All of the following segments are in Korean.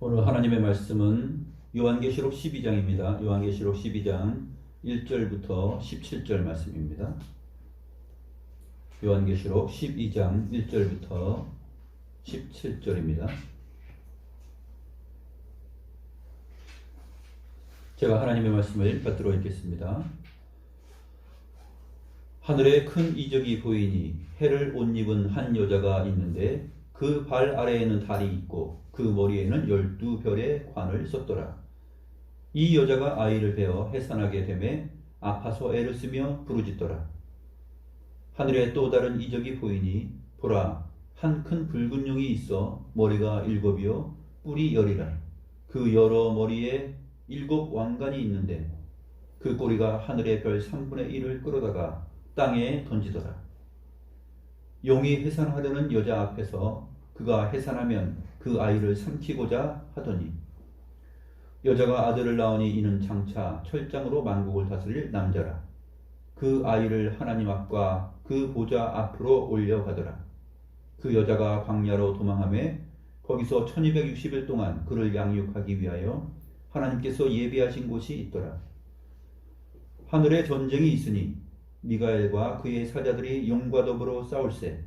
오늘 하나님의 말씀은 요한계시록 12장입니다. 요한계시록 12장 1절부터 17절 말씀입니다. 요한계시록 12장 1절부터 17절입니다. 제가 하나님의 말씀을 받들어 읽겠습니다. 하늘에 큰 이적이 보이니 해를 옷 입은 한 여자가 있는데 그 발 아래에는 달이 있고 그 머리에는 12별의 관을 썼더라. 이 여자가 아이를 베어 해산하게 되매 아파서 애를 쓰며 부르짖더라. 하늘에 또 다른 이적이 보이니 보라, 한 큰 붉은 용이 있어 머리가 7이요 뿔이 10이라. 그 여러 머리에 7 왕관이 있는데 그 꼬리가 하늘의 별 3분의 1을 끌어다가 땅에 던지더라. 용이 해산하려는 여자 앞에서 그가 해산하면 그 아이를 삼키고자 하더니 여자가 아들을 낳으니 이는 장차 철장으로 만국을 다스릴 남자라. 그 아이를 하나님 앞과 그 보좌 앞으로 올려가더라. 그 여자가 광야로 도망하며 거기서 1260일 동안 그를 양육하기 위하여 하나님께서 예비하신 곳이 있더라. 하늘에 전쟁이 있으니 미가엘과 그의 사자들이 용과 더불어 싸울세.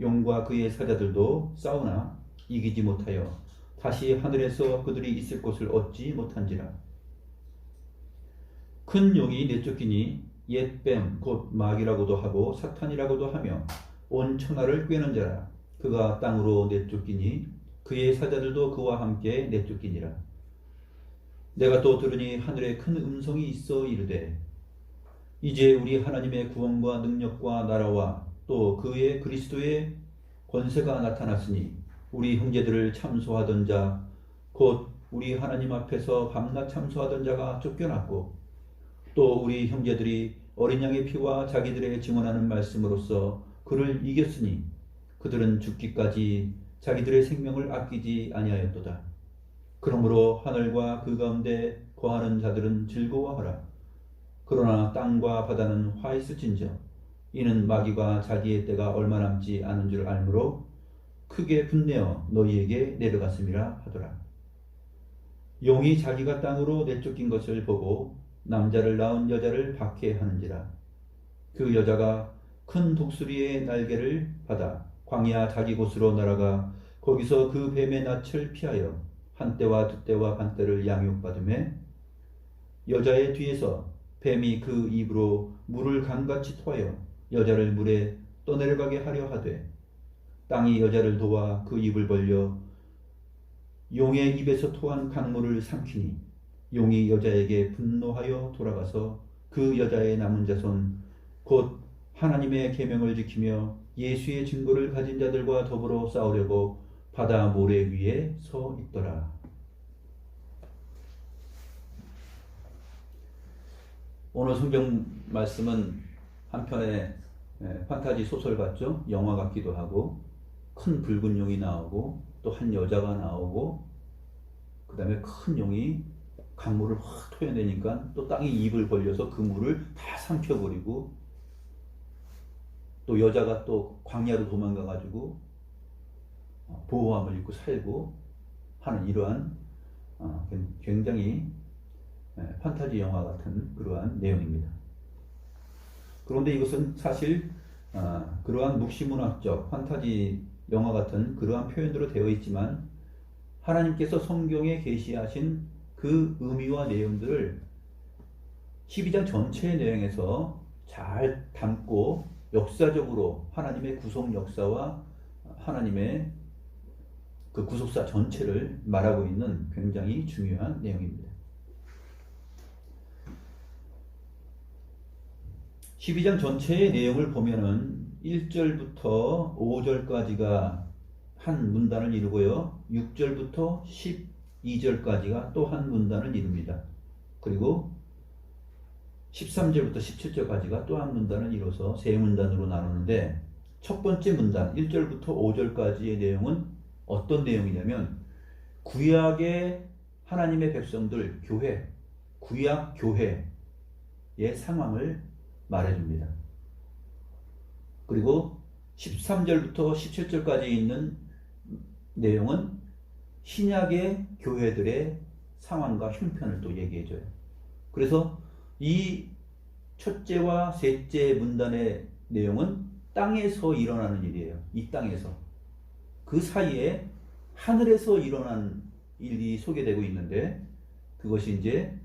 용과 그의 사자들도 싸우나 이기지 못하여 다시 하늘에서 그들이 있을 곳을 얻지 못한지라. 큰 용이 내쫓기니 옛 뱀 곧 마귀라고도 하고 사탄이라고도 하며 온 천하를 꿰는 자라. 그가 땅으로 내쫓기니 그의 사자들도 그와 함께 내쫓기니라. 내가 또 들으니 하늘에 큰 음성이 있어 이르되 이제 우리 하나님의 구원과 능력과 나라와 또 그의 그리스도의 권세가 나타났으니 우리 형제들을 참소하던 자 곧 우리 하나님 앞에서 밤낮 참소하던 자가 쫓겨났고 또 우리 형제들이 어린 양의 피와 자기들의 증언하는 말씀으로써 그를 이겼으니 그들은 죽기까지 자기들의 생명을 아끼지 아니하였도다. 그러므로 하늘과 그 가운데 거하는 자들은 즐거워하라. 그러나 땅과 바다는 화 있을진저 이는 마귀가 자기의 때가 얼마 남지 않은 줄 알므로 크게 분내어 너희에게 내려갔음이라 하더라. 용이 자기가 땅으로 내쫓긴 것을 보고 남자를 낳은 여자를 박해하는지라. 그 여자가 큰 독수리의 날개를 받아 광야 자기 곳으로 날아가 거기서 그 뱀의 낯을 피하여 한때와 두때와 반때를 양육받으매 여자의 뒤에서 뱀이 그 입으로 물을 강같이 토하여 여자를 물에 떠내려가게 하려 하되 땅이 여자를 도와 그 입을 벌려 용의 입에서 토한 강물을 삼키니 용이 여자에게 분노하여 돌아가서 그 여자의 남은 자손 곧 하나님의 계명을 지키며 예수의 증거를 가진 자들과 더불어 싸우려고 바다 모래 위에 서 있더라. 오늘 성경 말씀은 한편의 판타지 소설 같죠? 영화 같기도 하고 큰 붉은 용이 나오고 또 한 여자가 나오고 그 다음에 큰 용이 강물을 확 토해내니까 또 땅이 입을 벌려서 그 물을 다 삼켜버리고 또 여자가 또 광야로 도망가가지고 보호함을 입고 살고 하는 이러한 굉장히 판타지 영화 같은 그러한 내용입니다. 그런데 이것은 사실 그러한 묵시문학적 판타지 영화 같은 그러한 표현으로 되어 있지만 하나님께서 성경에 계시하신 그 의미와 내용들을 12장 전체의 내용에서 잘 담고 역사적으로 하나님의 구속 역사와 하나님의 그 구속사 전체를 말하고 있는 굉장히 중요한 내용입니다. 12장 전체의 내용을 보면은 1절부터 5절까지가 한 문단을 이루고요. 6절부터 12절까지가 또 한 문단을 이룹니다. 그리고 13절부터 17절까지가 또 한 문단을 이뤄서 세 문단으로 나누는데 첫 번째 문단 1절부터 5절까지의 내용은 어떤 내용이냐면 구약의 하나님의 백성들 교회, 구약 교회의 상황을 말해줍니다. 그리고 13절부터 17절까지 있는 내용은 신약의 교회들의 상황과 형편을 또 얘기해줘요. 그래서 이 첫째와 셋째 문단의 내용은 땅에서 일어나는 일이에요. 이 땅에서. 그 사이에 하늘에서 일어난 일이 소개되고 있는데 그것이 이제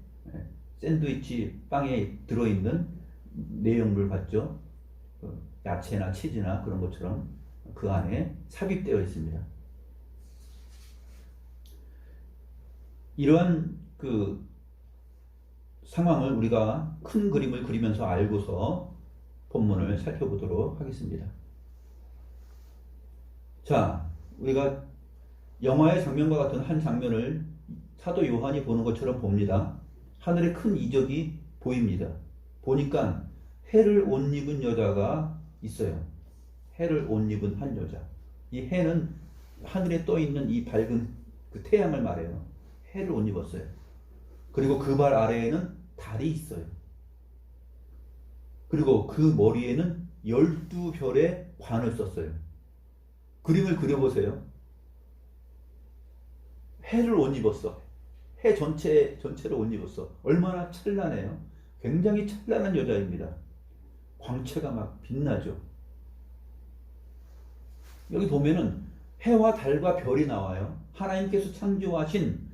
샌드위치 빵에 들어있는 내용물 같죠. 야채나 치즈나 그런 것처럼 그 안에 삽입되어 있습니다. 이러한 그 상황을 우리가 큰 그림을 그리면서 알고서 본문을 살펴보도록 하겠습니다. 자, 우리가 영화의 장면과 같은 한 장면을 사도 요한이 보는 것처럼 봅니다. 하늘에 큰 이적이 보입니다. 보니까 해를 옷 입은 여자가 있어요. 해를 옷 입은 한 여자. 이 해는 하늘에 떠 있는 이 밝은 그 태양을 말해요. 해를 옷 입었어요. 그리고 그 발 아래에는 달이 있어요. 그리고 그 머리에는 12별의 관을 썼어요. 그림을 그려보세요. 해를 옷 입었어. 해 전체를 옷 입었어. 얼마나 찬란해요. 굉장히 찬란한 여자입니다. 광채가 막 빛나죠. 여기 보면은 해와 달과 별이 나와요. 하나님께서 창조하신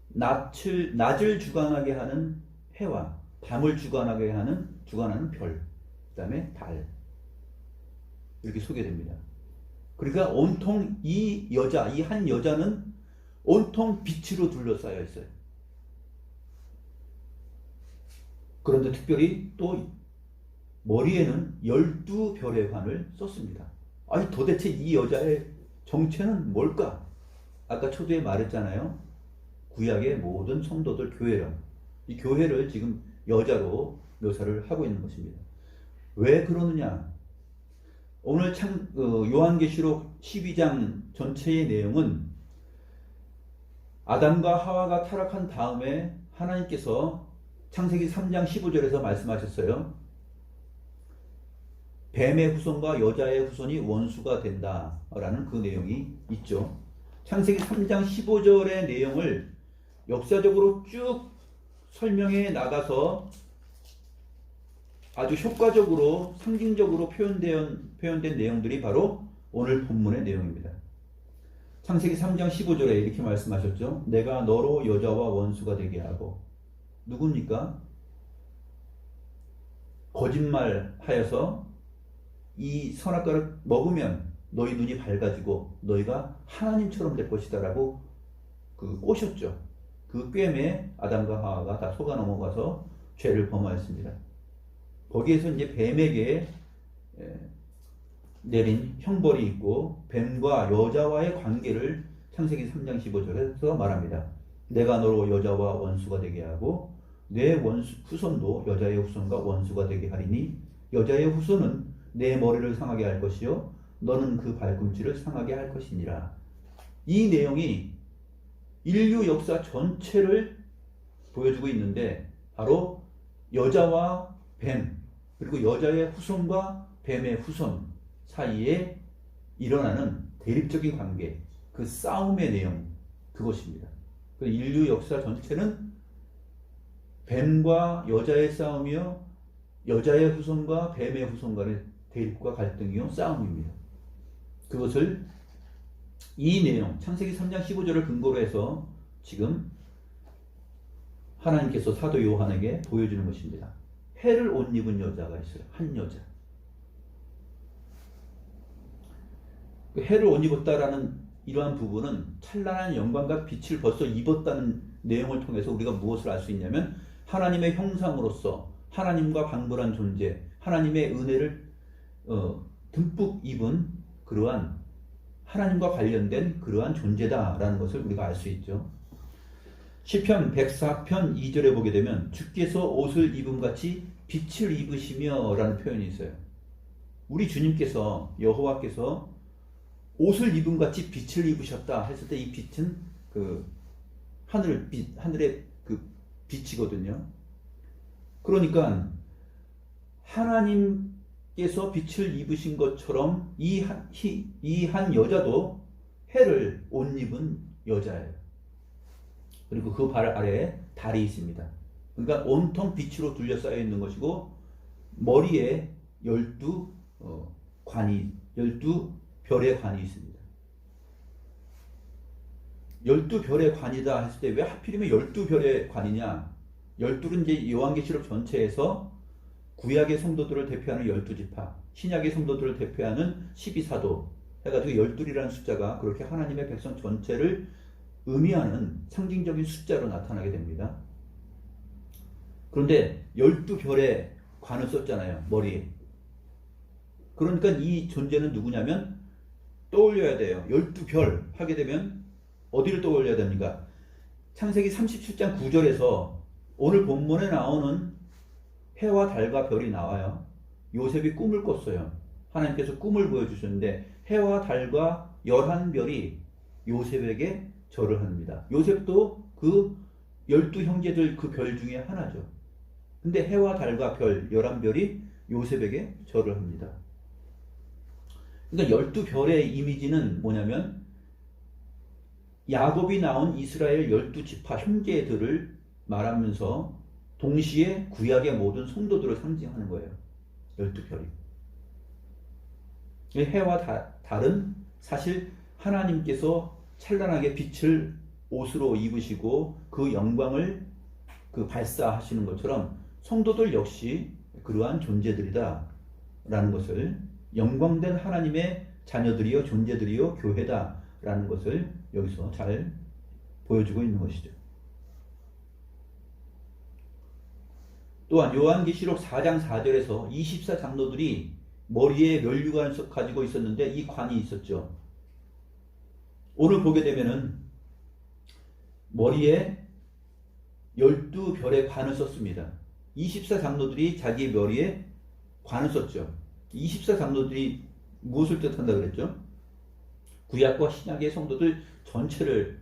낮을 주관하게 하는 해와 밤을 주관하는 별, 그 다음에 달, 이렇게 소개됩니다. 그러니까 온통 이 한 여자는 온통 빛으로 둘러싸여 있어요. 그런데 특별히 또 머리에는 12별의 관을 썼습니다. 아니 도대체 이 여자의 정체는 뭘까? 아까 초두에 말했잖아요. 구약의 모든 성도들 교회라. 이 교회를 지금 여자로 묘사를 하고 있는 것입니다. 왜 그러느냐? 오늘 요한계시록 12장 전체의 내용은 아담과 하와가 타락한 다음에 하나님께서 창세기 3장 15절에서 말씀하셨어요. 뱀의 후손과 여자의 후손이 원수가 된다라는 그 내용이 있죠. 창세기 3장 15절의 내용을 역사적으로 쭉 설명해 나가서 아주 효과적으로 상징적으로 표현된 내용들이 바로 오늘 본문의 내용입니다. 창세기 3장 15절에 이렇게 말씀하셨죠. 내가 너로 여자와 원수가 되게 하고. 누굽니까? 거짓말하여서 이 선악과를 먹으면 너희 눈이 밝아지고 너희가 하나님처럼 될 것이다 라고 꼬셨죠. 그 꿰매에 아담과 하와가 다 속아 넘어가서 죄를 범하였습니다. 거기에서 이제 뱀에게 내린 형벌이 있고 뱀과 여자와의 관계를 창세기 3장 15절에서 말합니다. 내가 너로 여자와 원수가 되게 하고 내 후손도 여자의 후손과 원수가 되게 하리니 여자의 후손은 내 머리를 상하게 할 것이요 너는 그 발꿈치를 상하게 할 것이니라. 이 내용이 인류 역사 전체를 보여주고 있는데 바로 여자와 뱀 그리고 여자의 후손과 뱀의 후손 사이에 일어나는 대립적인 관계, 그 싸움의 내용, 그것입니다. 인류 역사 전체는 뱀과 여자의 싸움이요 여자의 후손과 뱀의 후손 간의 대립과 갈등이요 싸움입니다. 그것을 이 내용 창세기 3장 15절을 근거로 해서 지금 하나님께서 사도 요한에게 보여주는 것입니다. 해를 옷 입은 여자가 있어요. 한 여자. 해를 옷 입었다라는 이러한 부분은 찬란한 영광과 빛을 벌써 입었다는 내용을 통해서 우리가 무엇을 알 수 있냐면 하나님의 형상으로서 하나님과 방불한 존재, 하나님의 은혜를 듬뿍 입은 그러한 하나님과 관련된 그러한 존재다라는 것을 우리가 알 수 있죠. 시편 104편 2절에 보게 되면 주께서 옷을 입음같이 빛을 입으시며 라는 표현이 있어요. 우리 주님께서 여호와께서 옷을 입음같이 빛을 입으셨다 했을 때 이 빛은 그 하늘의 그 빛이거든요. 그러니까 하나님께서 빛을 입으신 것처럼 이 한 여자도 해를 옷 입은 여자예요. 그리고 그 발 아래에 달이 있습니다. 그러니까 온통 빛으로 둘러싸여 있는 것이고 머리에 12별의 관이 있습니다. 12별의 관이다 했을 때 왜 하필이면 12별의 관이냐? 12는 이제 요한계시록 전체에서 구약의 성도들을 대표하는 12지파, 신약의 성도들을 대표하는 12사도 해가지고 12이라는 숫자가 그렇게 하나님의 백성 전체를 의미하는 상징적인 숫자로 나타나게 됩니다. 그런데 12별의 관을 썼잖아요, 머리에. 그러니까 이 존재는 누구냐면 떠올려야 돼요. 12별 하게 되면 어디를 떠올려야 됩니까? 창세기 37장 9절에서 오늘 본문에 나오는 해와 달과 별이 나와요. 요셉이 꿈을 꿨어요. 하나님께서 꿈을 보여주셨는데 해와 달과 11별이 요셉에게 절을 합니다. 요셉도 그 12형제들 그 별 중에 하나죠. 근데 해와 달과 별 11별이 요셉에게 절을 합니다. 그러니까 12별의 이미지는 뭐냐면 야곱이 낳은 이스라엘 12지파 형제들을 말하면서 동시에 구약의 모든 성도들을 상징하는 거예요. 12별이. 해와 달은 사실 하나님께서 찬란하게 빛을 옷으로 입으시고 그 영광을 발사하시는 것처럼 성도들 역시 그러한 존재들이다 라는 것을, 영광된 하나님의 자녀들이요 존재들이요 교회다 라는 것을 여기서 잘 보여주고 있는 것이죠. 또한 요한계시록 4장 4절에서 24장로들이 머리에 면류관을 가지고 있었는데 이 관이 있었죠. 오늘 보게 되면은 머리에 12별의 관을 썼습니다. 24장로들이 자기 머리에 관을 썼죠. 24장로들이 무엇을 뜻한다 그랬죠? 구약과 신약의 성도들 전체를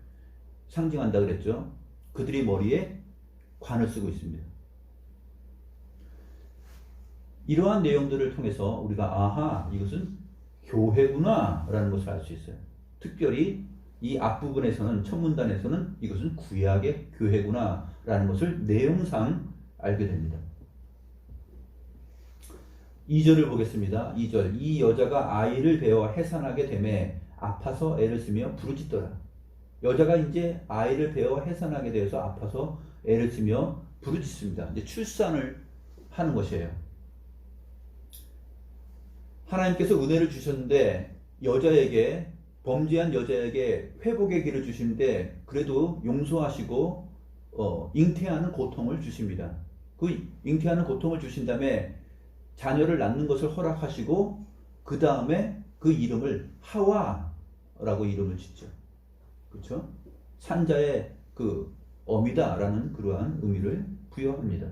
상징한다 그랬죠. 그들이 머리에 관을 쓰고 있습니다. 이러한 내용들을 통해서 우리가 아하, 이것은 교회구나 라는 것을 알 수 있어요. 특별히 이 앞부분에서는, 첫 문단에서는 이것은 구약의 교회구나 라는 것을 내용상 알게 됩니다. 2절을 보겠습니다. 2절. 이 여자가 아이를 베어 해산하게 되매 아파서 애를 쓰며 부르짖더라. 여자가 이제 아이를 베어 해산하게 되어서 아파서 애를 쓰며 부르짖습니다. 이제 출산을 하는 것이에요. 하나님께서 은혜를 주셨는데 여자에게, 범죄한 여자에게 회복의 길을 주시는데 그래도 용서하시고 잉태하는 고통을 주십니다. 그 잉태하는 고통을 주신 다음에 자녀를 낳는 것을 허락하시고 그 다음에 그 이름을 하와라고 이름을 짓죠. 그렇죠? 산자의 그 어미다라는 그러한 의미를 부여합니다.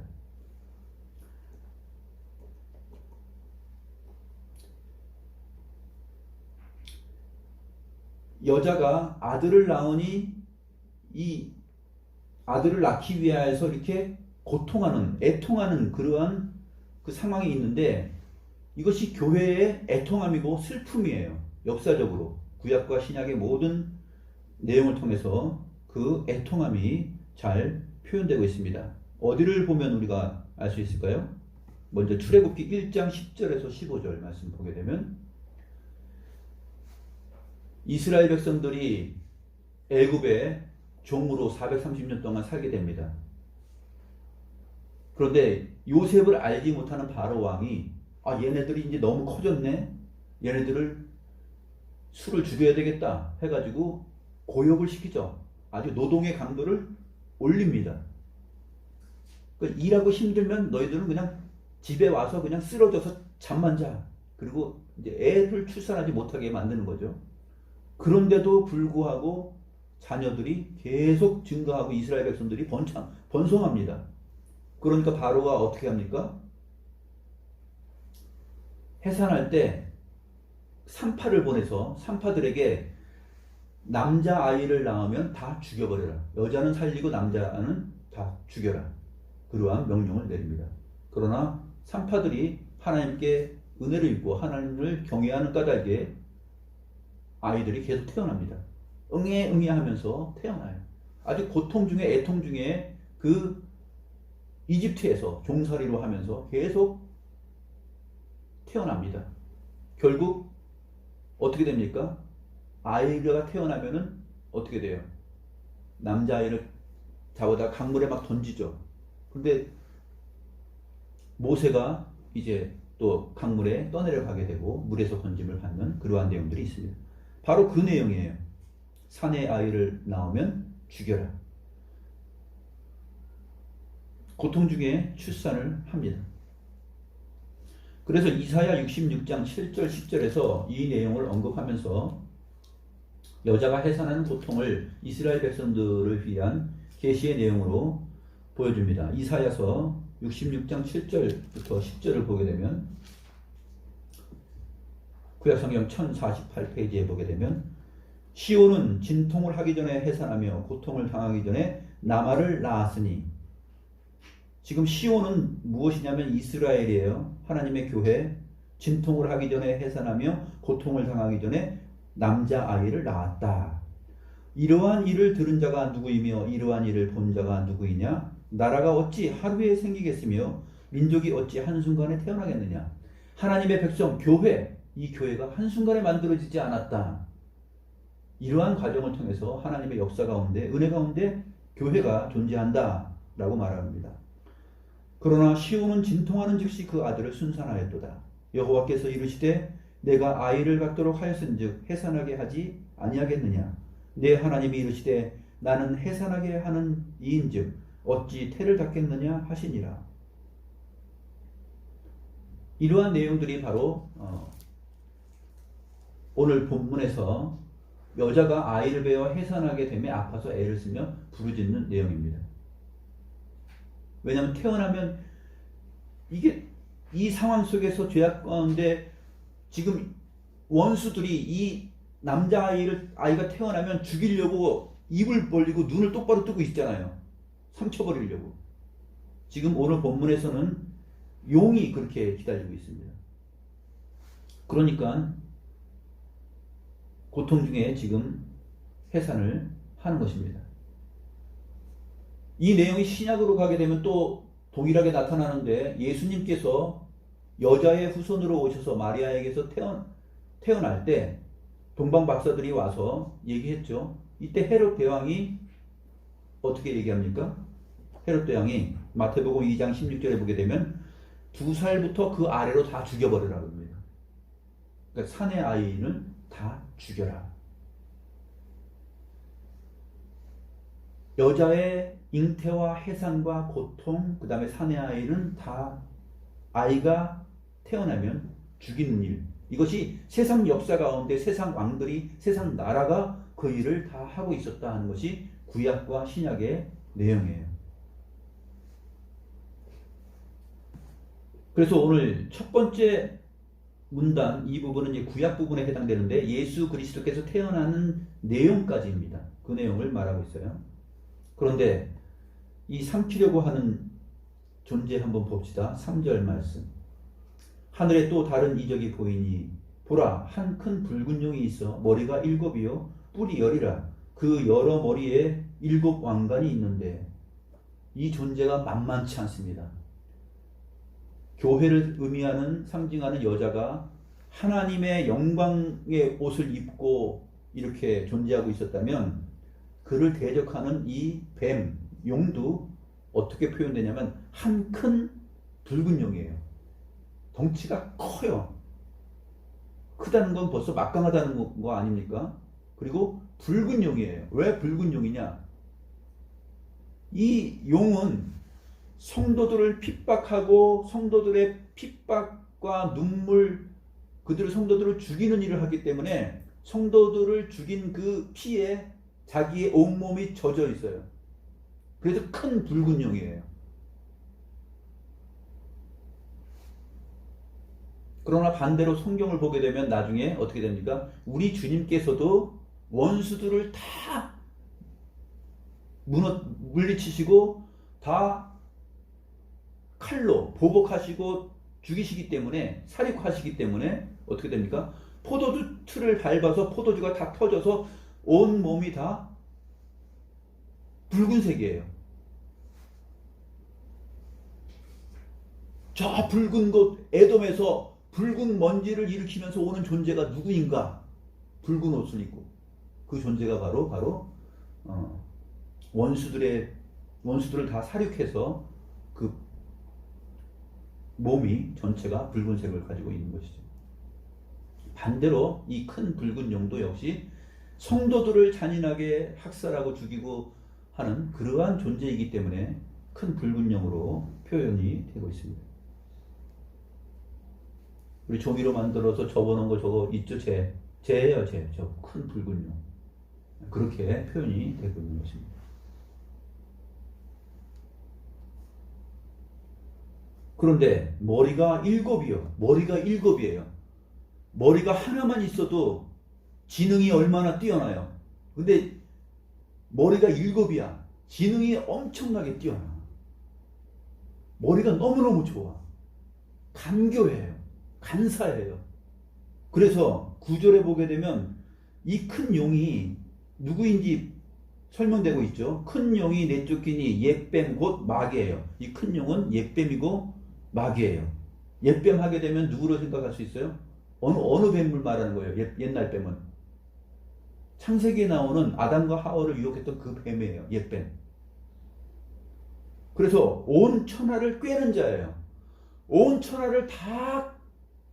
여자가 아들을 낳으니 이 아들을 낳기 위하여서 이렇게 고통하는, 애통하는 그러한 그 상황이 있는데 이것이 교회의 애통함이고 슬픔이에요. 역사적으로 구약과 신약의 모든 내용을 통해서 그 애통함이 잘 표현되고 있습니다. 어디를 보면 우리가 알 수 있을까요? 먼저 출애굽기 1장 10절에서 15절 말씀 보게 되면 이스라엘 백성들이 애굽에 종으로 430년 동안 살게 됩니다. 그런데 요셉을 알지 못하는 바로 왕이 얘네들이 이제 너무 커졌네, 얘네들을 술을 죽여야 되겠다 해가지고 고역을 시키죠. 아주 노동의 강도를 올립니다. 그러니까 일하고 힘들면 너희들은 그냥 집에 와서 그냥 쓰러져서 잠만 자. 그리고 이제 애를 출산하지 못하게 만드는 거죠. 그런데도 불구하고 자녀들이 계속 증가하고 이스라엘 백성들이 번성합니다. 그러니까 바로가 어떻게 합니까? 해산할 때 산파를 보내서 산파들에게 남자아이를 낳으면 다 죽여버려라. 여자는 살리고 남자는 다 죽여라. 그러한 명령을 내립니다. 그러나 산파들이 하나님께 은혜를 입고 하나님을 경외하는 까닭에 아이들이 계속 태어납니다. 응애 하면서 태어나요. 아주 고통 중에 애통 중에 그 이집트에서 종살이로 하면서 계속 태어납니다. 결국 어떻게 됩니까? 아이가 태어나면은 어떻게 돼요? 남자아이를 잡아다 강물에 막 던지죠. 근데 모세가 이제 또 강물에 떠내려가게 되고 물에서 건짐을 받는 그러한 내용들이 있습니다. 바로 그 내용이에요. 산의 아이를 낳으면 죽여라. 고통 중에 출산을 합니다. 그래서 이사야 66장 7절 10절에서 이 내용을 언급하면서 여자가 해산하는 고통을 이스라엘 백성들을 위한 계시의 내용으로 보여줍니다. 이사야서 66장 7절부터 10절을 보게 되면 구약성경 1048페이지에 보게 되면 시온은 진통을 하기 전에 해산하며 고통을 당하기 전에 나마를 낳았으니, 지금 시온은 무엇이냐면 이스라엘이에요. 하나님의 교회. 진통을 하기 전에 해산하며 고통을 당하기 전에 남자아이를 낳았다. 이러한 일을 들은 자가 누구이며 이러한 일을 본 자가 누구이냐? 나라가 어찌 하루에 생기겠으며 민족이 어찌 한순간에 태어나겠느냐? 하나님의 백성 교회, 이 교회가 한순간에 만들어지지 않았다. 이러한 과정을 통해서 하나님의 역사 가운데, 은혜 가운데 교회가 존재한다 라고 말합니다. 그러나 시온은 진통하는 즉시 그 아들을 순산하였도다. 여호와께서 이르시되 내가 아이를 갖도록 하였은즉 해산하게 하지 아니하겠느냐? 내 하나님이 이르시되 나는 해산하게 하는 이인즉 어찌 태를 닫겠느냐 하시니라. 이러한 내용들이 바로 오늘 본문에서 여자가 아이를 베어 해산하게 되며 아파서 애를 쓰며 부르짖는 내용입니다. 왜냐하면 태어나면 이게 이 상황 속에서 죄악 가운데 지금 원수들이 이 아이가 태어나면 죽이려고 입을 벌리고 눈을 똑바로 뜨고 있잖아요. 삼켜버리려고. 지금 오늘 본문에서는 용이 그렇게 기다리고 있습니다. 그러니까 고통 중에 지금 해산을 하는 것입니다. 이 내용이 신약으로 가게 되면 또 동일하게 나타나는데, 예수님께서 여자의 후손으로 오셔서 마리아에게서 태어날 때 동방 박사들이 와서 얘기했죠. 이때 헤롯 대왕이 어떻게 얘기합니까? 헤롯 대왕이 마태복음 2장 16절에 보게 되면 2살부터 그 아래로 다 죽여버리라고 합니다. 그러니까 산의 아이는 다 죽여라. 여자의 잉태와 해산과 고통, 그 다음에 산의 아이는 다 아이가 태어나면 죽이는 일. 이것이 세상 역사 가운데 세상 왕들이, 세상 나라가 그 일을 다 하고 있었다 하는 것이 구약과 신약의 내용이에요. 그래서 오늘 첫 번째 문단, 이 부분은 이제 구약 부분에 해당되는데 예수 그리스도께서 태어나는 내용까지입니다. 그 내용을 말하고 있어요. 그런데 이 삼키려고 하는 존재 한번 봅시다. 3절 말씀. 하늘에 또 다른 이적이 보이니 보라, 한 큰 붉은 용이 있어 머리가 7이요 뿔이 10이라. 그 여러 머리에 7 왕관이 있는데, 이 존재가 만만치 않습니다. 교회를 의미하는, 상징하는 여자가 하나님의 영광의 옷을 입고 이렇게 존재하고 있었다면, 그를 대적하는 이 뱀, 용도 어떻게 표현되냐면 한 큰 붉은 용이에요. 덩치가 커요. 크다는 건 벌써 막강하다는 거 아닙니까? 그리고 붉은 용이에요. 왜 붉은 용이냐? 이 용은 성도들을 핍박하고 성도들의 핍박과 눈물, 그들의 성도들을 죽이는 일을 하기 때문에 성도들을 죽인 그 피에 자기의 온몸이 젖어 있어요. 그래서 큰 붉은 용이에요. 그러나 반대로 성경을 보게 되면 나중에 어떻게 됩니까? 우리 주님께서도 원수들을 다 물리치시고 다 칼로 보복하시고 죽이시기 때문에, 살육하시기 때문에 어떻게 됩니까? 포도주 틀을 밟아서 포도주가 다 터져서 온 몸이 다 붉은색이에요. 저 붉은 곳 에돔에서 붉은 먼지를 일으키면서 오는 존재가 누구인가? 붉은 옷을 입고 그 존재가 바로 원수들을 다 살육해서 그 몸이 전체가 붉은색을 가지고 있는 것이죠. 반대로 이 큰 붉은 용도 역시 성도들을 잔인하게 학살하고 죽이고 하는 그러한 존재이기 때문에 큰 붉은 용으로 표현이 되고 있습니다. 우리 종이로 만들어서 접어놓은 거 저거 있죠? 재예요, 재. 저 큰 붉은 용. 그렇게 표현이 되고 있는 것입니다. 그런데 머리가 일곱이에요. 머리가 하나만 있어도 지능이 얼마나 뛰어나요. 근데 머리가 7이야. 지능이 엄청나게 뛰어나. 머리가 너무너무 좋아. 간교해요. 간사해요. 그래서 9절에 보게 되면 이 큰 용이 누구인지 설명되고 있죠. 큰 용이 내쫓기니 옛뱀 곧 마귀예요. 이 큰 용은 옛뱀이고 마귀예요. 옛뱀 하게 되면 누구로 생각할 수 있어요? 어느 뱀을 말하는 거예요? 옛날 뱀은 창세기에 나오는 아담과 하와를 유혹했던 그 뱀이에요. 옛뱀. 그래서 온 천하를 꿰는 자예요. 온 천하를 다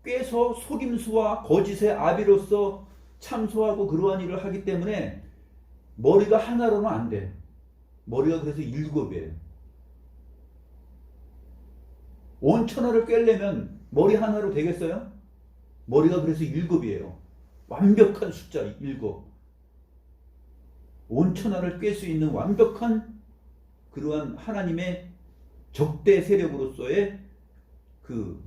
꿰서 속임수와 거짓의 아비로서 참소하고 그러한 일을 하기 때문에 머리가 하나로는 안 돼. 머리가 그래서 7이에요. 온 천하를 꿰려면 머리 하나로 되겠어요? 머리가 그래서 7이에요. 완벽한 숫자 7. 온 천하를 꿰 수 있는 완벽한 그러한 하나님의 적대 세력으로서의 그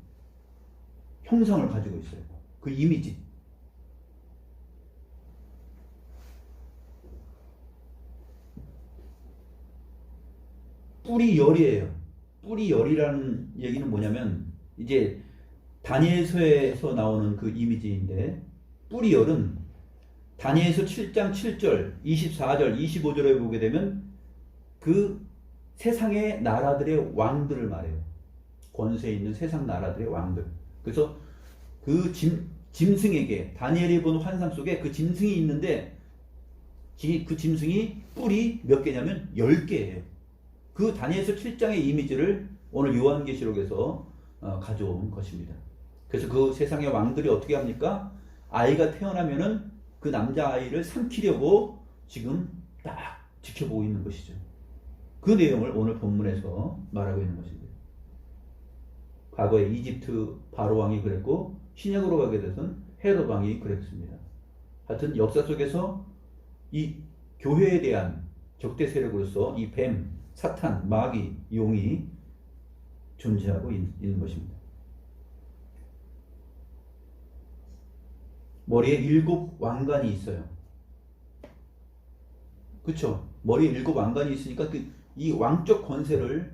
형상을 가지고 있어요. 그 이미지. 뿔이 열이에요. 뿔이 열이라는 얘기는 뭐냐면 이제 다니엘서에서 나오는 그 이미지인데 뿔이 열은 다니엘서 7장 7절, 24절, 25절에 보게 되면 그 세상의 나라들의 왕들을 말해요. 권세에 있는 세상 나라들의 왕들. 그래서 그 짐승에게 다니엘이 본 환상 속에 그 짐승이 있는데 그 짐승이 뿔이 몇 개냐면 10개예요. 그 다니엘서 7장의 이미지를 오늘 요한계시록에서 가져온 것입니다. 그래서 그 세상의 왕들이 어떻게 합니까? 아이가 태어나면은 그 남자아이를 삼키려고 지금 딱 지켜보고 있는 것이죠. 그 내용을 오늘 본문에서 말하고 있는 것입니다. 과거에 이집트 바로왕이 그랬고 신약으로 가게 돼서는 헤롯 왕이 그랬습니다. 하여튼 역사 속에서 이 교회에 대한 적대 세력으로서 이 뱀, 사탄, 마귀, 용이 존재하고 있는 것입니다. 머리에 7 왕관이 있어요. 그렇죠? 머리에 7 왕관이 있으니까 이 왕적 권세를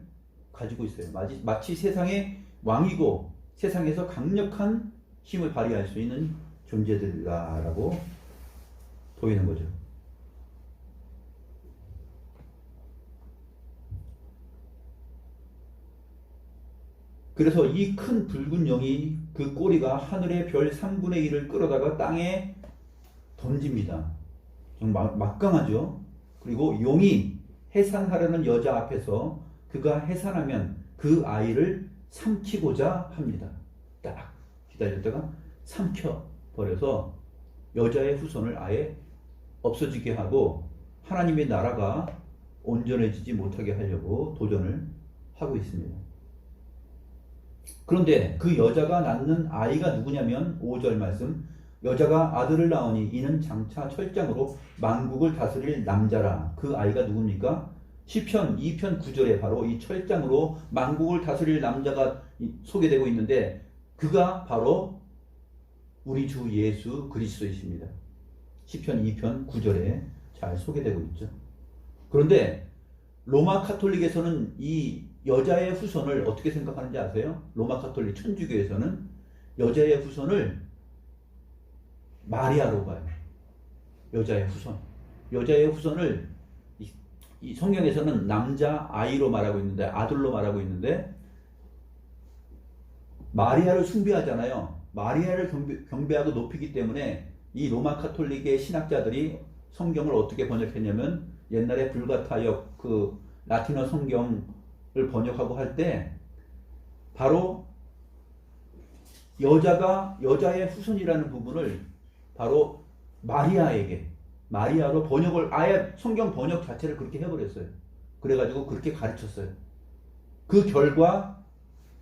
가지고 있어요. 마치 세상의 왕이고 세상에서 강력한 힘을 발휘할 수 있는 존재들이라고 보이는 거죠. 그래서 이 큰 붉은 영이 그 꼬리가 하늘의 별 3분의 1을 끌어다가 땅에 던집니다. 좀 막강하죠. 그리고 용이 해산하려는 여자 앞에서 그가 해산하면 그 아이를 삼키고자 합니다. 딱 기다렸다가 삼켜버려서 여자의 후손을 아예 없어지게 하고 하나님의 나라가 온전해지지 못하게 하려고 도전을 하고 있습니다. 그런데 그 여자가 낳는 아이가 누구냐면 5절 말씀, 여자가 아들을 낳으니 이는 장차 철장으로 만국을 다스릴 남자라. 그 아이가 누굽니까? 시편 2편 9절에 바로 이 철장으로 만국을 다스릴 남자가 소개되고 있는데 그가 바로 우리 주 예수 그리스도이십니다. 시편 2편 9절에 잘 소개되고 있죠. 그런데 로마 카톨릭에서는 이 여자의 후손을 어떻게 생각하는지 아세요? 로마 카톨릭 천주교에서는 여자의 후손을 마리아로 봐요. 여자의 후손. 여자의 후손을 이 성경에서는 남자 아이로 말하고 있는데, 아들로 말하고 있는데, 마리아를 숭배하잖아요. 마리아를 경배하고 높이기 때문에 이 로마 카톨릭의 신학자들이 성경을 어떻게 번역했냐면, 옛날에 불가타역 그 라틴어 성경을 번역하고 할 때 바로 여자의 후손이라는 부분을 바로 마리아로 번역을, 아예 성경 번역 자체를 그렇게 해버렸어요. 그래가지고 그렇게 가르쳤어요. 그 결과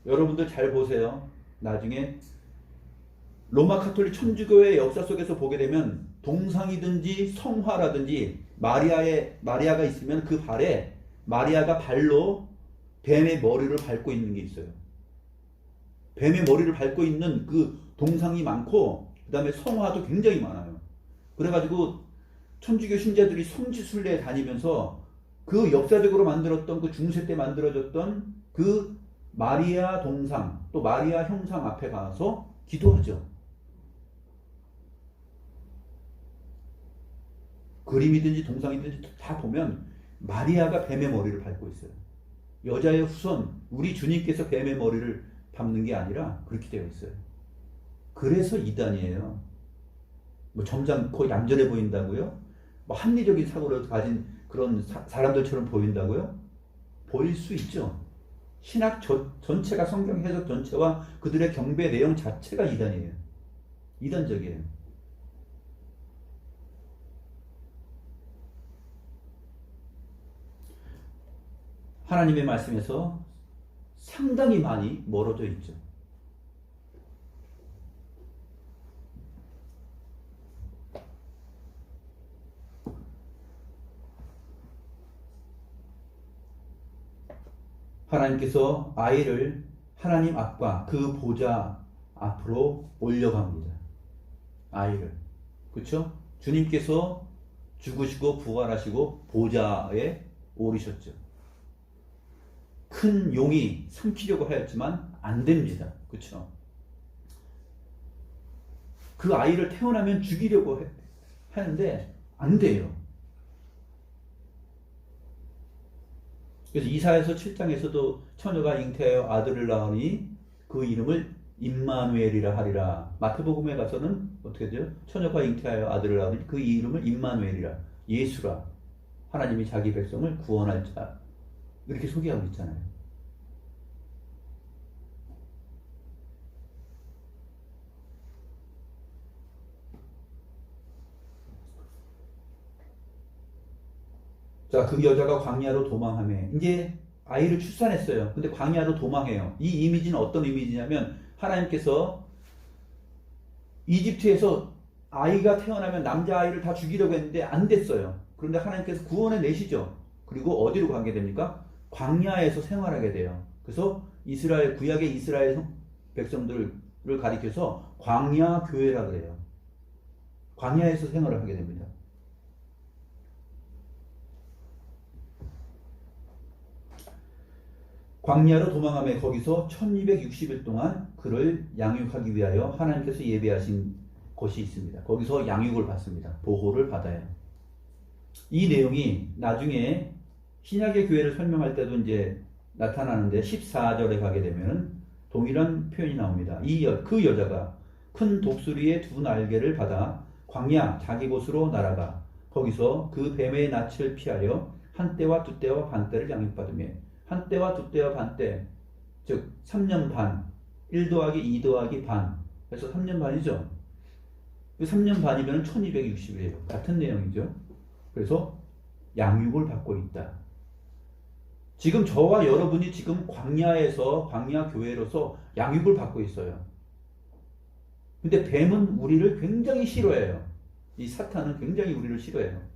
여러분들 잘 보세요. 나중에 로마 카톨릭 천주교의 역사 속에서 보게 되면 동상이든지 성화라든지 마리아가 있으면 그 발에 마리아가 발로 뱀의 머리를 밟고 있는 게 있어요. 뱀의 머리를 밟고 있는 그 동상이 많고, 그 다음에 성화도 굉장히 많아요. 그래가지고 천주교 신자들이 성지순례에 다니면서 그 역사적으로 만들었던 그 중세 때 만들어졌던 그 마리아 동상 또 마리아 형상 앞에 가서 기도하죠. 그림이든지 동상이든지 다 보면 마리아가 뱀의 머리를 밟고 있어요. 여자의 후손, 우리 주님께서 뱀의 머리를 밟는 게 아니라 그렇게 되어 있어요. 그래서 이단이에요. 뭐 점잖고 얌전해 보인다고요? 뭐 합리적인 사고를 가진 그런 사람들처럼 보인다고요? 보일 수 있죠. 신학 전체가, 성경 해석 전체와 그들의 경배 내용 자체가 이단이에요. 이단적이에요. 하나님의 말씀에서 상당히 많이 멀어져 있죠. 하나님께서 아이를 하나님 앞과 그 보좌 앞으로 올려갑니다. 아이를. 그렇죠? 주님께서 죽으시고 부활하시고 보좌에 오르셨죠. 큰 용이 삼키려고 하였지만 안 됩니다. 그렇죠? 그 아이를 태어나면 죽이려고 하는데 안 돼요. 그래서 이사야서 7장에서도 처녀가 잉태하여 아들을 낳으니 그 이름을 임마누엘이라 하리라. 마태복음에 가서는 어떻게 되죠? 처녀가 잉태하여 아들을 낳으니 그 이름을 임마누엘이라, 예수라, 하나님이 자기 백성을 구원할 자, 이렇게 소개하고 있잖아요. 자, 그 여자가 광야로 도망하며 이제 아이를 출산했어요. 근데 광야로 도망해요. 이 이미지는 어떤 이미지냐면, 하나님께서 이집트에서 아이가 태어나면 남자아이를 다 죽이려고 했는데 안 됐어요. 그런데 하나님께서 구원해 내시죠. 그리고 어디로 가게 됩니까? 광야에서 생활하게 돼요. 그래서 구약의 이스라엘 백성들을 가리켜서 광야 교회라 그래요. 광야에서 생활을 하게 됩니다. 광야로 도망하며 거기서 1260일 동안 그를 양육하기 위하여 하나님께서 예배하신 곳이 있습니다. 거기서 양육을 받습니다. 보호를 받아요. 이 내용이 나중에 신약의 교회를 설명할 때도 이제 나타나는데, 14절에 가게 되면 동일한 표현이 나옵니다. 그 여자가 큰 독수리의 두 날개를 받아 광야 자기 곳으로 날아가 거기서 그 뱀의 낯을 피하여 한 때와 두 때와 반 때를 양육받으며, 한 때와 두 때와 반 때, 즉 3년 반, 1 더하기 2 더하기 반, 그래서 3년 반이죠. 그 3년 반이면 1260일이에요. 같은 내용이죠. 그래서 양육을 받고 있다. 지금 저와 여러분이 지금 광야 교회로서 양육을 받고 있어요. 근데 뱀은 우리를 굉장히 싫어해요. 이 사탄은 굉장히 우리를 싫어해요.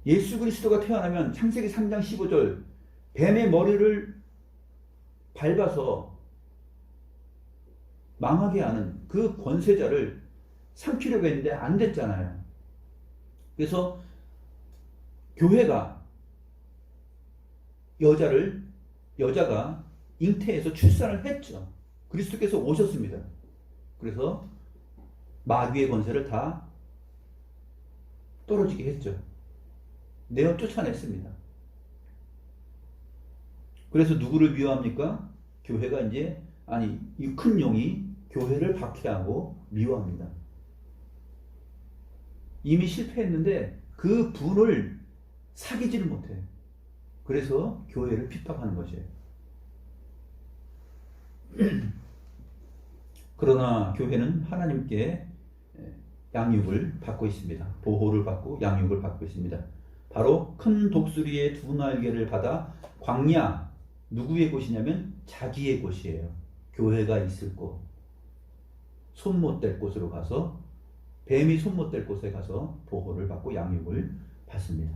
예수 그리스도가 태어나면 창세기 3장 15절 뱀의 머리를 밟아서 망하게 하는 그 권세자를 삼키려고 했는데 안 됐잖아요. 그래서 교회가 여자가 잉태해서 출산을 했죠. 그리스도께서 오셨습니다. 그래서 마귀의 권세를 다 떨어지게 했죠. 내어 쫓아냈습니다. 그래서 누구를 미워합니까? 교회가 이제 아니 이 큰 용이 교회를 박해하고 미워합니다. 이미 실패했는데 그 분을 사귀지를 못해. 그래서 교회를 핍박하는 것이에요. 그러나 교회는 하나님께 양육을 받고 있습니다. 보호를 받고 양육을 받고 있습니다. 바로 큰 독수리의 두 날개를 받아 광야, 누구의 곳이냐면 자기의 곳이에요. 교회가 있을 곳, 손 못 댈 곳으로 가서, 뱀이 손 못 댈 곳에 가서 보호를 받고 양육을 받습니다.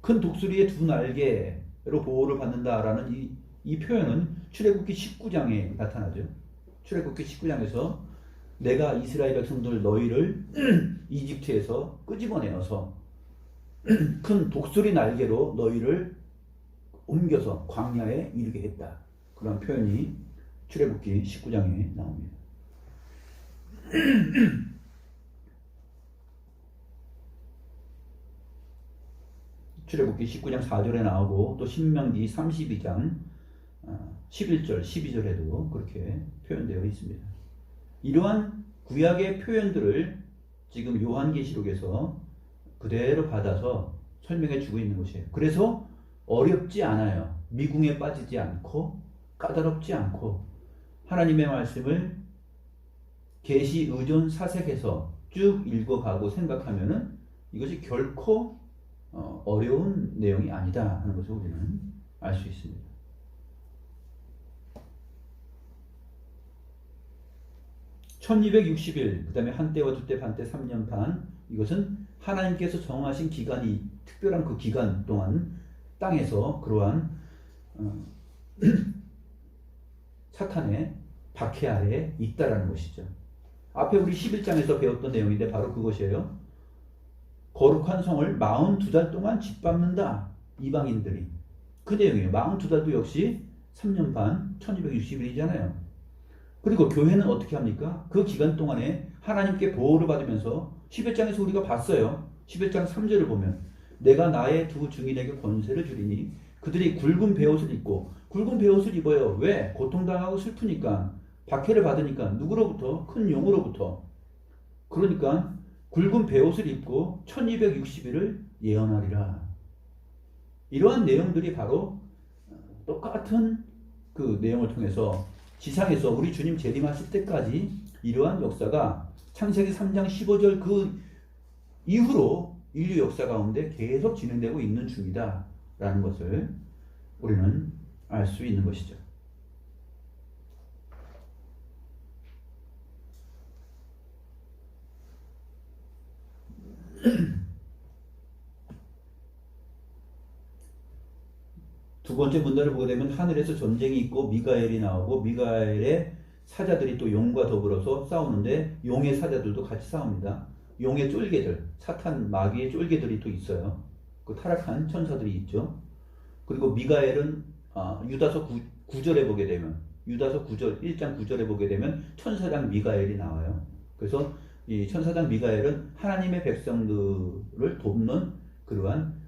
큰 독수리의 두 날개로 보호를 받는다라는 이 표현은 출애굽기 19장에 나타나죠. 출애굽기 19장에서 내가 이스라엘 백성들 너희를 이집트에서 끄집어내어서 큰 독수리 날개로 너희를 옮겨서 광야에 이르게 했다. 그런 표현이 출애굽기 19장에 나옵니다. 출애굽기 19장 4절에 나오고 또 신명기 32장 11절, 12절에도 그렇게 표현되어 있습니다. 이러한 구약의 표현들을 지금 요한계시록에서 그대로 받아서 설명해 주고 있는 것이에요. 그래서 어렵지 않아요. 미궁에 빠지지 않고 까다롭지 않고 하나님의 말씀을 계시 의존 사색해서 쭉 읽어가고 생각하면은 이것이 결코 어려운 내용이 아니다 하는 것을 우리는 알 수 있습니다. (1260일) 그 다음에 한때와 두때 반때 3년 반, 이것은 하나님께서 정하신 기간이 특별한 그 기간 동안 땅에서 그러한 사탄의 박해 아래에 있다라는 것이죠. 앞에 우리 11장에서 배웠던 내용인데 바로 그것이에요. 거룩한 성을 42달 동안 짓밟는다. 이방인들이. 그 내용이에요. 42달도 역시 3년 반 1260일이잖아요. 그리고 교회는 어떻게 합니까? 그 기간 동안에 하나님께 보호를 받으면서 11장에서 우리가 봤어요. 11장 3절을 보면 내가 나의 두 증인에게 권세를 주리니 그들이 굵은 베옷을 입고, 굵은 베옷을 입어요. 왜? 고통당하고 슬프니까, 박해를 받으니까. 누구로부터? 큰 용으로부터. 그러니까 굵은 베옷을 입고 1260일을 예언하리라. 이러한 내용들이 바로 똑같은 그 내용을 통해서 지상에서 우리 주님 재림하실 때까지 이러한 역사가 창세기 3장 15절 그 이후로 인류 역사 가운데 계속 진행되고 있는 중이다 라는 것을 우리는 알 수 있는 것이죠. 두 번째 문단을 보게 되면 하늘에서 전쟁이 있고 미가엘이 나오고 미가엘의 사자들이 또 용과 더불어서 싸우는데 용의 사자들도 같이 싸웁니다. 용의 쫄개들, 사탄 마귀의 쫄개들이 또 있어요. 그 타락한 천사들이 있죠. 그리고 미가엘은 유다서 9절에 보게 되면, 유다서 9절 1장 9절에 보게 되면 천사장 미가엘이 나와요. 그래서 이 천사장 미가엘은 하나님의 백성들을 돕는 그러한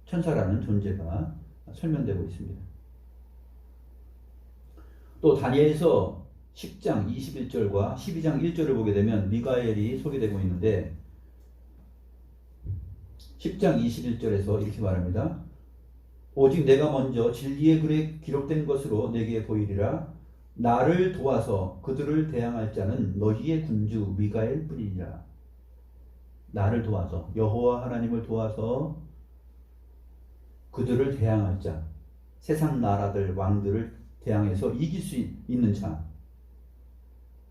천사라는 존재가 설명되고 있습니다. 또 다니엘서 10장 21절과 12장 1절을 보게 되면 미가엘이 소개되고 있는데 10장 21절에서 이렇게 말합니다. 오직 내가 먼저 진리의 글에 기록된 것으로 내게 보이리라. 나를 도와서 그들을 대항할 자는 너희의 군주 미가엘 뿐이니라. 나를 도와서, 여호와 하나님을 도와서 그들을 대항할 자, 세상 나라들 왕들을 대항해서 이길 수 있는 자,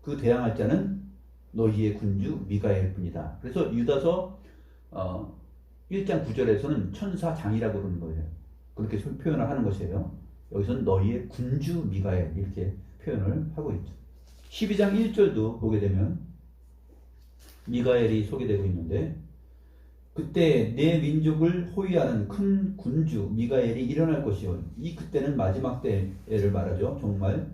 그 대항할 자는 너희의 군주 미가엘 뿐이다. 그래서 유다서 1장 9절에서는 천사장이라고 그러는 거예요. 그렇게 표현을 하는 것이에요. 여기서는 너희의 군주 미가엘 이렇게 표현을 하고 있죠. 12장 1절도 보게 되면 미가엘이 소개되고 있는데 그때 내 민족을 호위하는 큰 군주 미가엘이 일어날 것이요. 이 그때는 마지막 때를 말하죠. 정말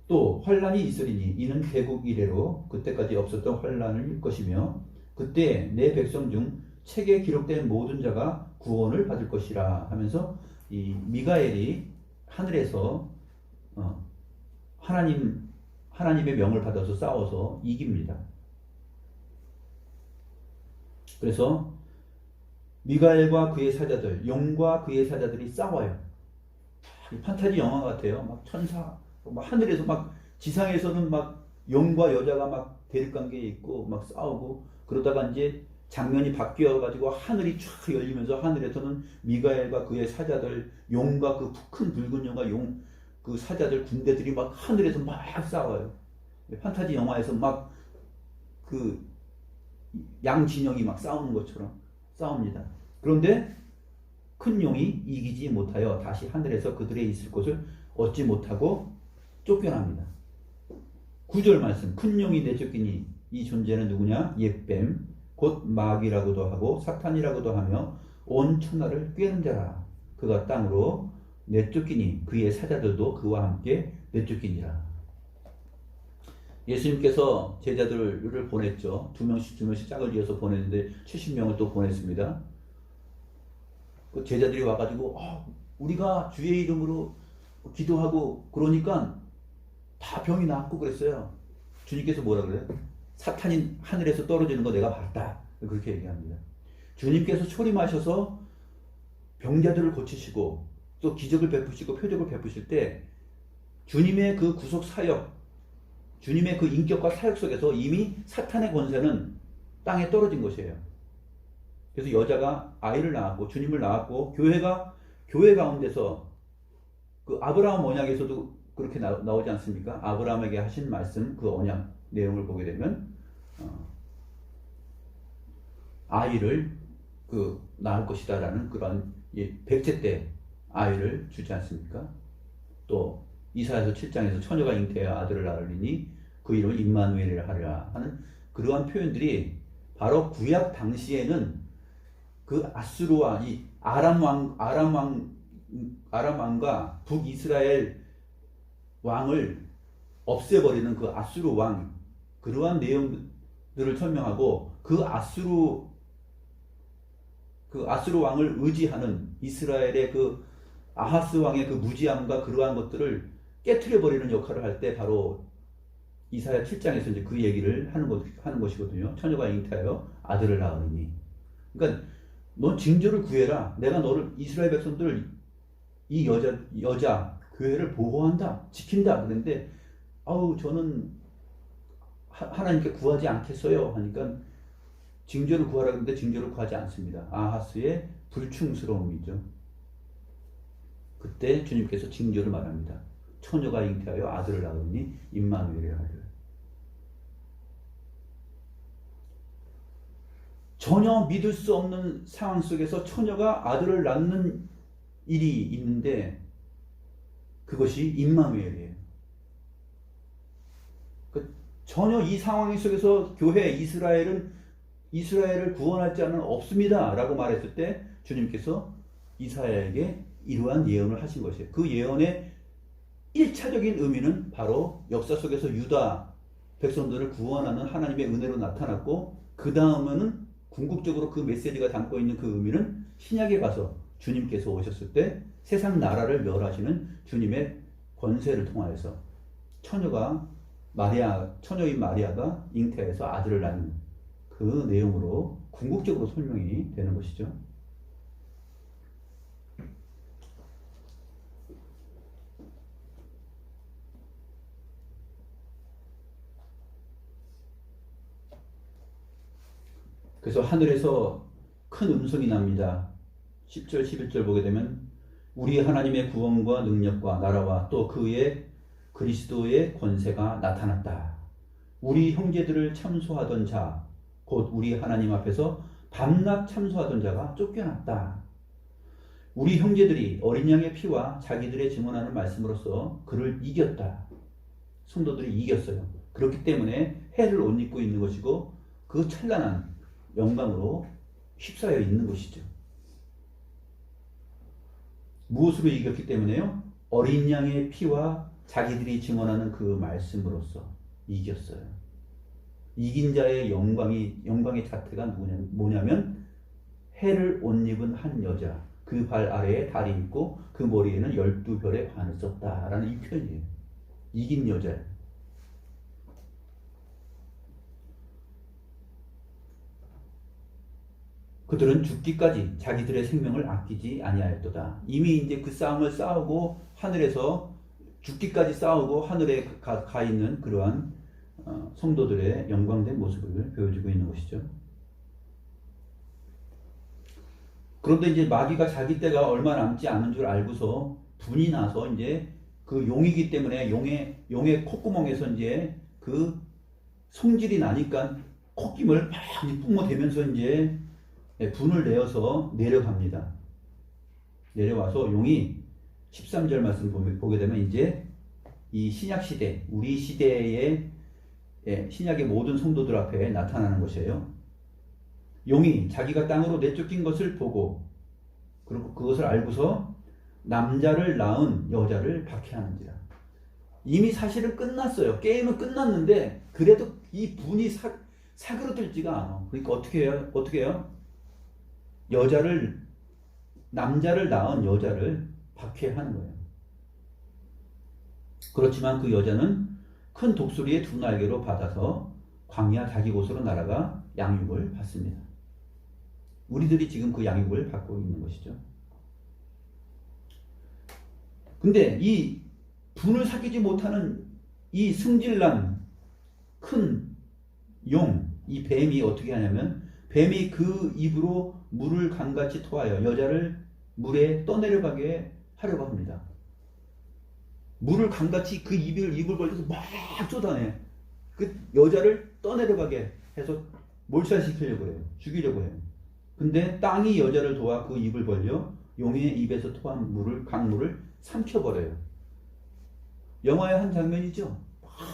또 환란이 있으리니 이는 개국 이래로 그때까지 없었던 환란일 것이며 그때 내 백성 중 책에 기록된 모든 자가 구원을 받을 것이라 하면서 이 미가엘이 하늘에서 하나님의 명을 받아서 싸워서 이깁니다. 그래서 미가엘과 그의 사자들, 용과 그의 사자들이 싸워요. 판타지 영화 같아요. 막 천사, 막 하늘에서 막 지상에서는 막 용과 여자가 막 대립관계에 있고 막 싸우고 그러다가 이제 장면이 바뀌어가지고 하늘이 쫙 열리면서 하늘에서는 미가엘과 그의 사자들, 용과 그 큰 붉은 용과 그 사자들 군대들이 막 하늘에서 막 싸워요. 판타지 영화에서 막 그 양진영이 막 싸우는 것처럼 싸웁니다. 그런데 큰 용이 이기지 못하여 다시 하늘에서 그들의 있을 곳을 얻지 못하고 쫓겨납니다. 9절 말씀, 큰 용이 내쫓기니 이 존재는 누구냐? 옛뱀, 곧 마귀라고도 하고 사탄이라고도 하며 온 천하를 꿰는 자라. 그가 땅으로 내쫓기니 그의 사자들도 그와 함께 내쫓기니라. 예수님께서 제자들을 보냈죠. 두 명씩 짝을 지어서 보냈는데 70명을 또 보냈습니다. 그 제자들이 와가지고 우리가 주의 이름으로 기도하고 그러니까 다 병이 낫고 그랬어요. 주님께서 뭐라 그래요? 사탄이 하늘에서 떨어지는 거 내가 봤다. 그렇게 얘기합니다. 주님께서 초림하셔서 병자들을 고치시고 또 기적을 베푸시고 표적을 베푸실 때 주님의 그 구속 사역, 주님의 그 인격과 사역 속에서 이미 사탄의 권세는 땅에 떨어진 것이에요. 그래서 여자가 아이를 낳았고 주님을 낳았고 교회 가운데서 그 아브라함 언약에서도 그렇게 나오지 않습니까? 아브라함에게 하신 말씀 그 언약 내용을 보게 되면 아이를 낳을 것이다라는 그런 백제 때 아이를 주지 않습니까? 또 이사야서 7장에서 처녀가 잉태하여 아들을 낳으리니 그 이름을 임마누엘이라 하리라 하는 그러한 표현들이 바로 구약 당시에는 그 아수르와 이 아람 왕과 북이스라엘 왕을 없애버리는 그 아수르 왕, 그러한 내용들을 설명하고 그 아수르 왕을 의지하는 이스라엘의 그 아하스 왕의 그 무지함과 그러한 것들을 깨트려버리는 역할을 할 때 바로 이사야 7장에서 이제 그 얘기를 하는 것이거든요. 처녀가 잉태하여 아들을 낳으리니. 그러니까 넌 징조를 구해라. 내가 너를 이스라엘 백성들 이 여자 교회를 보호한다, 지킨다. 그런데 저는 하나님께 구하지 않겠어요. 하니까 징조를 구하라 그러는데 징조를 구하지 않습니다. 아하스의 불충스러움이죠. 그때 주님께서 징조를 말합니다. 처녀가 잉태하여 아들을 낳으니 임마누엘이라 하리라. 전혀 믿을 수 없는 상황 속에서 처녀가 아들을 낳는 일이 있는데 그것이 임마누엘이에요. 전혀 이 상황 속에서 교회 이스라엘을 구원할 자는 없습니다 라고 말했을 때 주님께서 이사야에게 이러한 예언을 하신 것이에요. 그 예언의 1차적인 의미는 바로 역사 속에서 유다 백성들을 구원하는 하나님의 은혜로 나타났고, 그 다음에는 궁극적으로 그 메시지가 담고 있는 그 의미는 신약에 가서 주님께서 오셨을 때 세상 나라를 멸하시는 주님의 권세를 통하여서 처녀인 마리아가 잉태해서 아들을 낳는 그 내용으로 궁극적으로 설명이 되는 것이죠. 그래서 하늘에서 큰 음성이 납니다. 10절 11절 보게 되면 우리 하나님의 구원과 능력과 나라와 또 그의 그리스도의 권세가 나타났다. 우리 형제들을 참소하던 자, 곧 우리 하나님 앞에서 밤낮 참소하던 자가 쫓겨났다. 우리 형제들이 어린 양의 피와 자기들의 증언하는 말씀으로써 그를 이겼다. 성도들이 이겼어요. 그렇기 때문에 해를 옷 입고 있는 것이고 그 찬란한 영광으로 휩싸여 있는 것이죠. 무엇으로 이겼기 때문에요? 어린 양의 피와 자기들이 증언하는 그 말씀으로써 이겼어요. 이긴 자의 영광의 자태가 뭐냐면 해를 옷 입은 한 여자, 그 발 아래에 달이 있고 그 머리에는 12별의 관을 썼다라는 이 표현이에요. 이긴 여자예요. 그들은 죽기까지 자기들의 생명을 아끼지 아니하였도다. 이미 이제 그 싸움을 싸우고 하늘에서 죽기까지 싸우고 하늘에 가 있는 그러한 성도들의 영광된 모습을 보여주고 있는 것이죠. 그런데 이제 마귀가 자기 때가 얼마 남지 않은 줄 알고서 분이 나서 이제 그 용이기 때문에 용의 콧구멍에서 이제 그 성질이 나니까 콧김을 막 뿜어대면서 이제 분을 내어서 내려갑니다. 내려와서 용이 13절 말씀 보게 되면 이제 이 신약 시대, 우리 시대의 신약의 모든 성도들 앞에 나타나는 것이에요. 용이 자기가 땅으로 내쫓긴 것을 보고 그리고 그것을 알고서 남자를 낳은 여자를 박해하는지라. 이미 사실은 끝났어요. 게임은 끝났는데 그래도 이 분이 사그러들지가 않아. 그러니까 어떻게 해요? 남자를 낳은 여자를 박해하는 거예요. 그렇지만 그 여자는 큰 독수리의 두 날개로 받아서 광야 자기 곳으로 날아가 양육을 받습니다. 우리들이 지금 그 양육을 받고 있는 것이죠. 근데 이 분을 삭히지 못하는 이 승질난 큰 용, 이 뱀이 어떻게 하냐면 뱀이 그 입으로 물을 강같이 토하여 여자를 물에 떠내려가게 하려고 합니다. 물을 강같이 그 입을 벌려서 막 쏟아내. 그 여자를 떠내려가게 해서 몰살시키려고 해요. 죽이려고 해요. 근데 땅이 여자를 도와 그 입을 벌려 용의 입에서 토한 강물을 삼켜버려요. 영화의 한 장면이죠.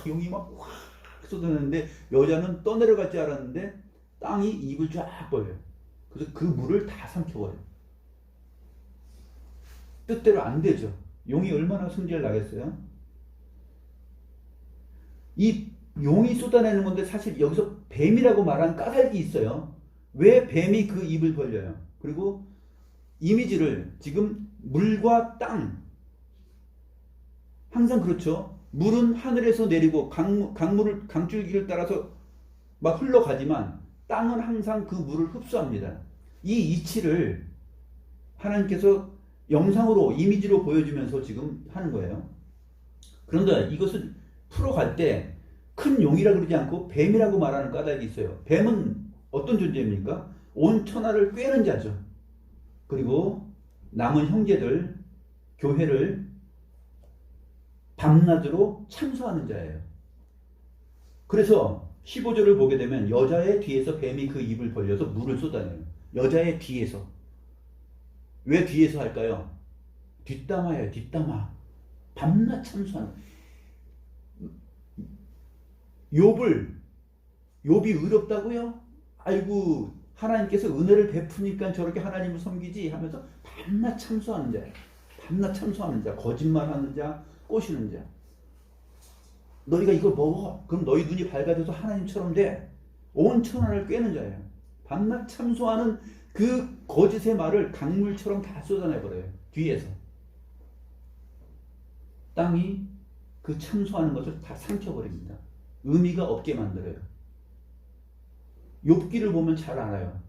용이 막 확 쏟아내는데 여자는 떠내려갈 줄 알았는데 땅이 입을 쫙 벌려요. 그래서 그 물을 다 삼켜버려요. 뜻대로 안 되죠. 용이 얼마나 승질 나겠어요? 이 용이 쏟아내는 건데 사실 여기서 뱀이라고 말하는 까닭이 있어요. 왜 뱀이 그 입을 벌려요? 그리고 이미지를 지금 물과 땅 항상 그렇죠. 물은 하늘에서 내리고 강줄기를 따라서 막 흘러가지만 땅은 항상 그 물을 흡수합니다. 이 이치를 하나님께서 영상으로 이미지로 보여주면서 지금 하는 거예요. 그런데 이것을 풀어갈 때 큰 용이라고 그러지 않고 뱀이라고 말하는 까닭이 있어요. 뱀은 어떤 존재입니까? 온 천하를 꿰는 자죠. 그리고 남은 형제들, 교회를 밤낮으로 참수하는 자예요. 그래서 15절을 보게 되면 여자의 뒤에서 뱀이 그 입을 벌려서 물을 쏟아내요. 여자의 뒤에서. 왜 뒤에서 할까요? 뒷담화예요. 뒷담화. 밤낮 참수하는. 욥이 의롭다고요? 아이고 하나님께서 은혜를 베푸니까 저렇게 하나님을 섬기지 하면서 밤낮 참수하는 자예요. 밤낮 참수하는 자, 거짓말하는 자, 꼬시는 자. 너희가 이걸 먹어. 그럼 너희 눈이 밝아져서 하나님처럼 돼. 온 천하를 꿰는 자예요. 밤낮 참수하는 그 거짓의 말을 강물처럼 다 쏟아내버려요. 뒤에서. 땅이 그 참수하는 것을 다 삼켜버립니다. 의미가 없게 만들어요. 욥기를 보면 잘 알아요.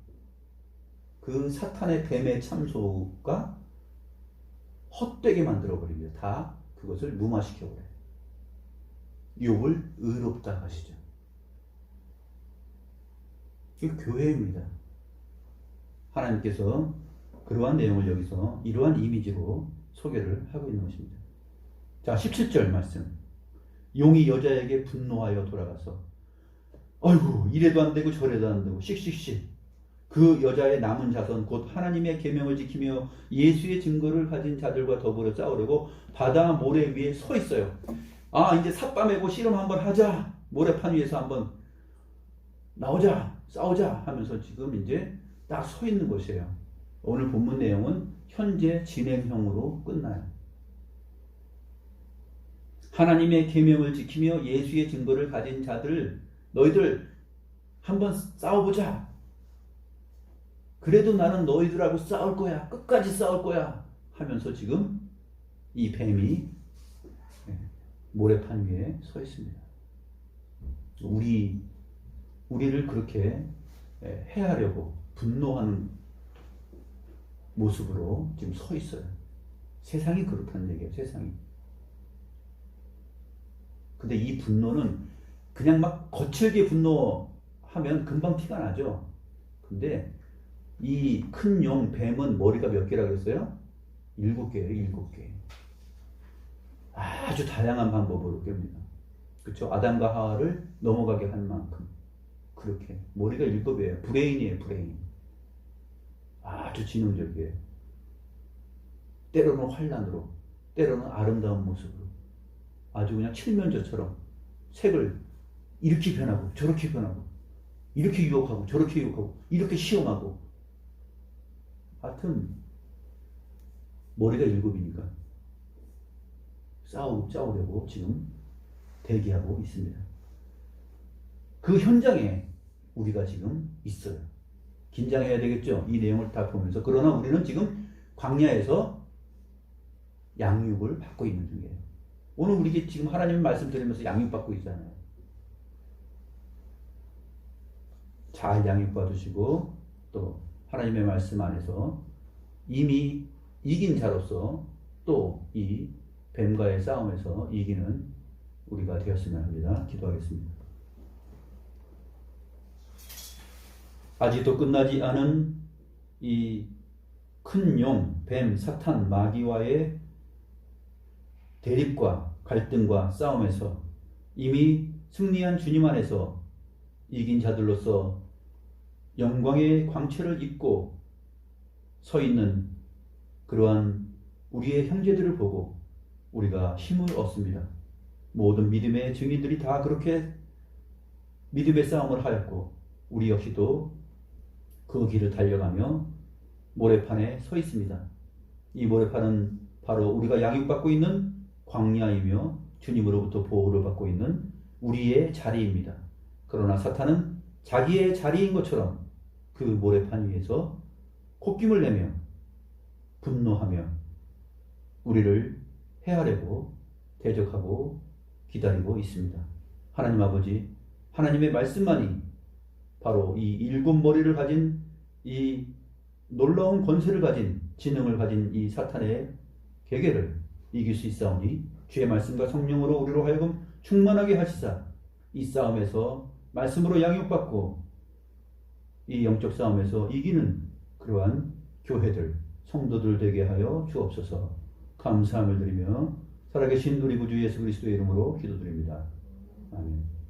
그 사탄의 뱀의 참소가 헛되게 만들어버립니다. 다 그것을 무마시켜버려요. 욥을 의롭다 하시죠. 이게 교회입니다. 하나님께서 그러한 내용을 여기서 이러한 이미지로 소개를 하고 있는 것입니다. 자, 17절 말씀. 용이 여자에게 분노하여 돌아가서 아이고 이래도 안 되고 저래도 안 되고 씩씩씩 그 여자의 남은 자손 곧 하나님의 계명을 지키며 예수의 증거를 가진 자들과 더불어 싸우려고 바다 모래 위에 서 있어요. 아 이제 삿밤에고 씨름 한번 하자. 모래판 위에서 한번 나오자. 싸우자 하면서 지금 이제 딱 서 있는 것이에요. 오늘 본문 내용은 현재 진행형으로 끝나요. 하나님의 계명을 지키며 예수의 증거를 가진 자들 너희들 한번 싸워보자. 그래도 나는 너희들하고 싸울 거야. 끝까지 싸울 거야. 하면서 지금 이 뱀이 모래판 위에 서 있습니다. 우리를 그렇게 해하려고 분노하는 모습으로 지금 서 있어요. 세상이 그렇다는 얘기예요. 세상이. 근데 이 분노는 그냥 막 거칠게 분노하면 금방 티가 나죠. 근데 이 큰 용, 뱀은 머리가 몇 개라고 했어요? 7개예요. 7개. 아주 다양한 방법으로 깹니다. 그렇죠? 아담과 하와를 넘어가게 한 만큼 그렇게 머리가 7이에요. 브레인이에요. 브레인. 아주 지능적이에요. 때로는 환란으로, 때로는 아름다운 모습으로 아주 그냥 칠면조처럼 색을 이렇게 변하고 저렇게 변하고 이렇게 유혹하고 저렇게 유혹하고 이렇게 시험하고 하여튼 머리가 7이니까 싸우려고 지금 대기하고 있습니다. 그 현장에 우리가 지금 있어요. 긴장해야 되겠죠. 이 내용을 다 보면서. 그러나 우리는 지금 광야에서 양육을 받고 있는 중이에요. 오늘 우리 지금 하나님 말씀 드리면서 양육받고 있잖아요. 잘 양육받으시고 또 하나님의 말씀 안에서 이미 이긴 자로서 또 이 뱀과의 싸움에서 이기는 우리가 되었으면 합니다. 기도하겠습니다. 아직도 끝나지 않은 이 큰 용, 뱀, 사탄, 마귀와의 대립과 갈등과 싸움에서 이미 승리한 주님 안에서 이긴 자들로서 영광의 광채를 입고 서 있는 그러한 우리의 형제들을 보고 우리가 힘을 얻습니다. 모든 믿음의 증인들이 다 그렇게 믿음의 싸움을 하였고 우리 역시도 그 길을 달려가며 모래판에 서 있습니다. 이 모래판은 바로 우리가 양육받고 있는 광야이며 주님으로부터 보호를 받고 있는 우리의 자리입니다. 그러나 사탄은 자기의 자리인 것처럼 그 모래판 위에서 콧김을 내며 분노하며 우리를 해하려고 대적하고 기다리고 있습니다. 하나님 아버지, 하나님의 말씀만이 바로 이 7머리를 가진 이 놀라운 권세를 가진 지능을 가진 이 사탄의 계계를 이길 수 있사오니 주의 말씀과 성령으로 우리로 하여금 충만하게 하시사 이 싸움에서 말씀으로 양육받고 이 영적 싸움에서 이기는 그러한 교회들, 성도들 되게 하여 주옵소서. 감사함을 드리며 살아계신 우리 구주 예수 그리스도의 이름으로 기도드립니다. 아멘.